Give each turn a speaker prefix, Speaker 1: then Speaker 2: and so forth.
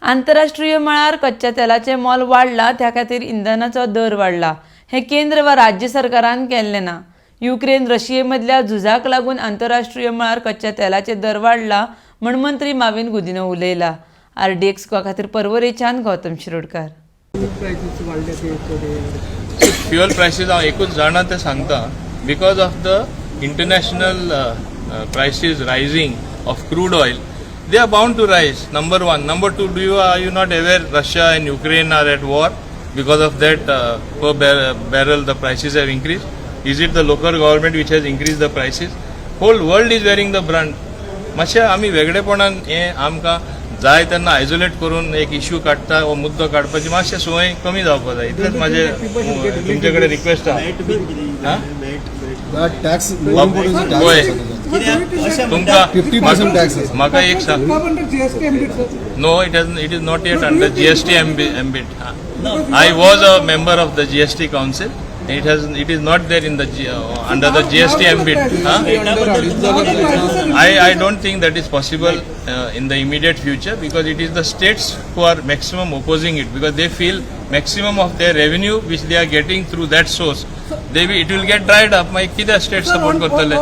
Speaker 1: आंतरराष्ट्रीय मळार कच्च्या तेलाचे मोल वाडला त्या खातीर इंधनाचो दर वाडला। हे केंद्र वा राज्य सरकारान केल्लें ना। युक्रेन रशिये मदल्या झुजाक लागून आंतरराष्ट्रीय मळार कच्च्या तेलाचे दर वाडला म्हण मंत्री माविन गुदिनो उलयला। RDXGOA खातीर पर्वरेच्यान गौतम शिरोडकार।
Speaker 2: फ्युअल प्रायसीस हांव एकूच जाणा ते सांगता because of the international prices rising of crude oil. They are bound to rise, number one. Number two, are you not aware Russia and Ukraine are at war? Because of that, per barrel the prices have increased. Is it the local government which has increased the prices? Whole world is wearing the brunt. मातशें आमी वेगळेपणान हें आमकां जाय तेन्ना isolate करून एक issue काडटा वा मुद्दो काडपाची मातशें संवय कमी जावपाक जाय। इतलेंच म्हाजें तुमचे कडेन रिक्वेस्ट आहा।
Speaker 3: टॅक्स
Speaker 2: होय तुमकां 50% टॅक्स म्हाका एक सांग। No, it is not yet under GST ambit. I was a member of the GST council. It is not there in the under the GST ambit. I don't think that is possible in the immediate future because it is the states who are maximum opposing it because they feel maximum of their revenue which they are getting through that source it will get dried up. My kida state support करतले।